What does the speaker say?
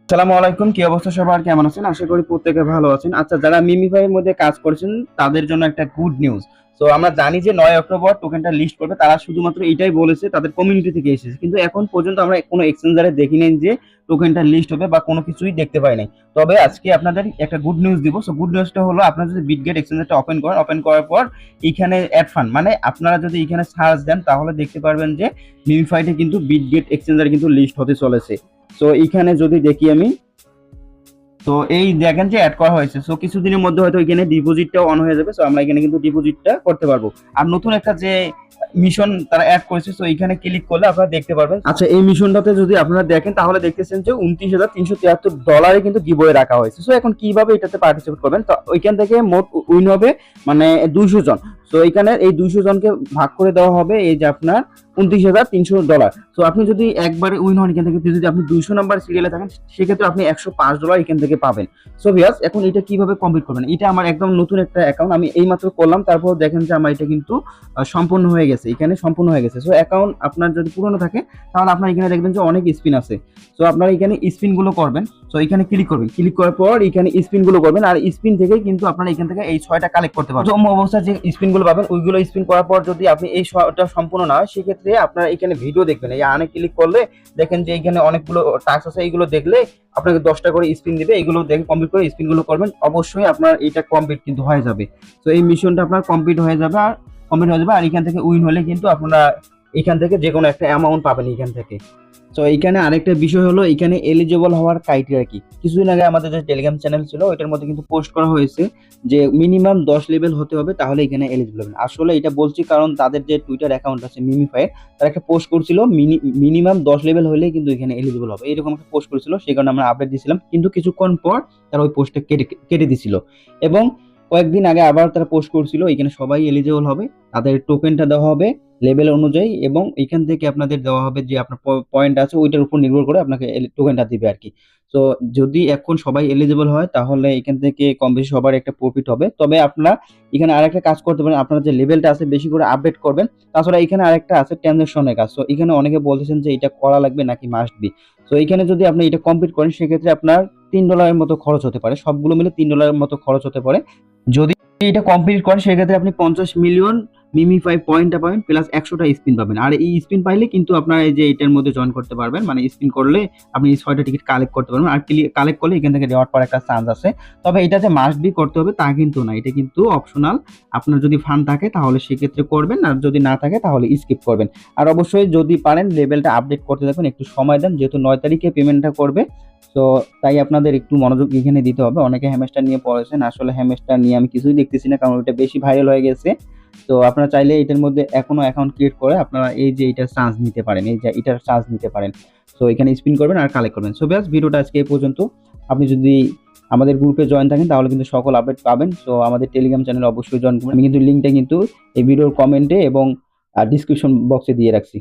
আসসালামু আলাইকুম, কি অবস্থা সবার, কেমন আছেন? আশা করি প্রত্যেকে ভালো আছেন। আচ্ছা, যারা মিমিফাই এর মধ্যে কাজ করেছেন তাদের জন্য একটা গুড নিউজ। তো আমরা জানি যে 9 অক্টোবর টোকেনটা লিস্ট করবে, তারা শুধুমাত্র এটাই বলেছে, তাদের কমিউনিটি থেকে এসেছে, কিন্তু এখন পর্যন্ত আমরা কোনো এক্সচেঞ্জারে দেখি নাই যে টোকেনটা লিস্ট হবে বা কোনো কিছুই দেখতে পাই নাই। তবে আজকে আপনাদের একটা গুড নিউজ দিব। সো গুড নিউজটা হলো, আপনারা যদি বিটগেট এক্সচেঞ্জারটা ওপেন করেন, ওপেন করার পর এখানে অ্যাড ফান্ড মানে আপনারা যদি এখানে সার্চ দেন তাহলে দেখতে পারবেন যে মিমিফাইটা কিন্তু বিটগেট এক্সচেঞ্জারে কিন্তু লিস্ট হতে চলেছে। তো এইখানে যদি দেখি আমি, তো এই দেখেন যে অ্যাড করা হয়েছে। সো কিছুদিনের মধ্যে হয়তো এখানে ডিপোজিটটাও অন হয়ে যাবে। সো আমরা এখানে কিন্তু ডিপোজিটটা করতে পারবো। আর নতুন একটা যে মিশন তারা অ্যাড করেছে, সো এখানে ক্লিক করলে আপনারা দেখতে পারবেন। আচ্ছা, এই মিশনটাতে যদি আপনারা দেখেন তাহলে দেখতেছেন যে $29,373 কিন্তু গিভওয়ে রাখা হয়েছে। সো এখন কিভাবে এটাতে পার্টিসিপেট করবেন, তো ওইখান থেকে মোট উইন হবে মানে 200 জন। তো এখানে এই 200 জনকে ভাগ করে দেওয়া হবে এই যে আপনার $29,300। তো আপনি যদি একবারে উইন হন এখান থেকে, যদি আপনি 200 নাম্বার সিরিয়ালে থাকেন, সেক্ষেত্রে আপনি $105 এখান থেকে পাবেন। সো ভিউয়ার্স, এখন এটা কিভাবে কমপ্লিট করবেন, এটা আমার একদম নতুন একটা অ্যাকাউন্ট, আমি এইমাত্র করলাম। তারপর দেখেন যে আমার এটা কিন্তু সম্পূর্ণ হয়ে গেছে, এখানে সম্পূর্ণ হয়ে গেছে। সো অ্যাকাউন্ট আপনার যদি পুরনো থাকে তাহলে আপনার এখানে দেখবেন যে অনেক স্পিন আছে। সো আপনারা এখানে স্পিন গুলো করবেন। সো এখানে ক্লিক করবেন, ক্লিক করার পর এখানে স্পিন গুলো করবেন, আর স্পিন থেকেই কিন্তু আপনারা এখান থেকে এই 6টা কালেক্ট করতে পারবেন। প্রথম অবস্থায় যে স্পিন গুলো পাবেন ওইগুলো স্পিন করার পর যদি আপনি এই 6টা সম্পূর্ণ না হয়, সেক্ষেত্রে আপনারা এখানে ভিডিও দেখবেন। এই আনে ক্লিক করলে দেখেন যে এখানে অনেকগুলো টাস্ক আছে, এইগুলো দেখলে আপনাকে 10টা করে স্পিন দিবে। এইগুলো দেখে কমপ্লিট করে স্পিন গুলো করবেন, অবশ্যই আপনার এটা কমপ্লিট কিন্তু হয়ে যাবে। তো এই মিশনটা আপনার কমপ্লিট হয়ে যাবে, আর এখান থেকে উইন হলে কিন্তু আপনারা এখান থেকে যে কোনো একটা অ্যামাউন্ট পাবেন এখান থেকে। তো এইখানে আরেকটা বিষয় হলো, এখানে এলিজিবল হওয়ার ক্রাইটেরিয়া কি। কিছুদিন আগে আমাদের যে টেলিগ্রাম চ্যানেল ছিল ওইটার মধ্যে কিন্তু পোস্ট করা হয়েছে যে মিনিমাম 10 লেভেল হতে হবে, তাহলে এখানে এলিজিবল হবেন। আসলে এটা বলছি কারণ তাদের যে টুইটার অ্যাকাউন্ট আছে মিমিফাই, তারা একটা পোস্ট করছিল মিনিমাম 10 লেভেল হলেই কিন্তু এখানে এলিজিবল হবে, এরকম একটা পোস্ট করেছিল। সেই কারণে আমরা আপডেট দিয়েছিলাম, কিন্তু কিছুক্ষণ পর তারা ওই পোস্টটা কেটে কেটে দিছিল। এবং কয়েকদিন আগে আবার তারা পোস্ট করছিল এখানে সবাই এলিজিবল হবে, তাদের টোকেনটা দেওয়া হবে লেভেল অনুযায়ী, এবং এখান থেকে আপনাদের দেওয়া হবে যে আপনার পয়েন্ট আছে ওইটার উপর নির্ভর করে আপনাকে টোকেনটা দিবে আর কি। তো যদি এখন সবাই এলিজিবল হয় তাহলে এখান থেকে কম বেশি সবার একটা প্রফিট হবে। তবে আপনারা এখানে আরেকটা কাজ করতে পারেন, আপনারা যে লেভেলটা আছে বেশি করে আপডেট করবেন। তাছাড়া এখানে আরেকটা আছে ট্রানজাকশনের কাজ। তো এখানে অনেকে বলতেছেন যে এটা করা লাগবে নাকি মাস্ট বি। তো এখানে যদি আপনি এটা কমপ্লিট করেন সেক্ষেত্রে আপনার $3 মতো খরচ হতে পারে, সবগুলো মিলে $3 মতো খরচ হতে পারে। যদি এটা কমপ্লিট করেন সেক্ষেত্রে আপনি 50 মিলিয়ন মিমিফাই পয়েন্টটা পাবেন, প্লাস 100টা স্পিন পাবেন। আর এই স্পিন পাইলে কিন্তু আপনারা এই যে এটার মধ্যে জয়েন করতে পারবেন, মানে স্পিন করলে আপনি এই 6টা টিকিট কালেক্ট করতে পারবেন। আর কালেক্ট করলে এখান থেকে রেওয়ার্ড পাওয়ার একটা চান্স আছে। তবে এটা যে মাস্ট বি করতে হবে তা কিন্তু না, এটা কিন্তু অপশনাল। আপনার যদি ফান্ড থাকে তাহলে সেক্ষেত্রে করবেন, আর যদি না থাকে তাহলে স্কিপ করবেন। আর অবশ্যই যদি পারেন লেভেলটা আপডেট করতে থাকবেন, একটু সময় দেন, যেহেতু 9 তারিখে পেমেন্টটা করবে। তো তাই আপনাদের একটু মনোযোগ এখানে দিতে হবে। অনেকে হ্যামস্টার নিয়ে পড়েছেন, আসলে হ্যামস্টার নিয়ে আমি কিছুই দেখতেছি না, কারণ ওটা বেশি ভাইরাল হয়ে গেছে। তো আপনারা চাইলে এটার মধ্যে এখনো অ্যাকাউন্ট ক্রিয়েট করে আপনারা এই যে এটার চার্জ নিতে পারেন, এই যে এটার চার্জ নিতে পারেন। তো এখানে স্পিন করবেন আর কালেক্ট করবেন। সো ব্যাস, ভিডিওটা আজকে এই পর্যন্ত। আপনি যদি আমাদের গ্রুপে জয়েন থাকেন তাহলে কিন্তু সকল আপডেট পাবেন। সো আমাদের টেলিগ্রাম চ্যানেল অবশ্যই জয়েন করবেন। আমি কিন্তু লিঙ্কটা কিন্তু এই ভিডিওর কমেন্টে এবং ডিসক্রিপশন বক্সে দিয়ে রাখছি।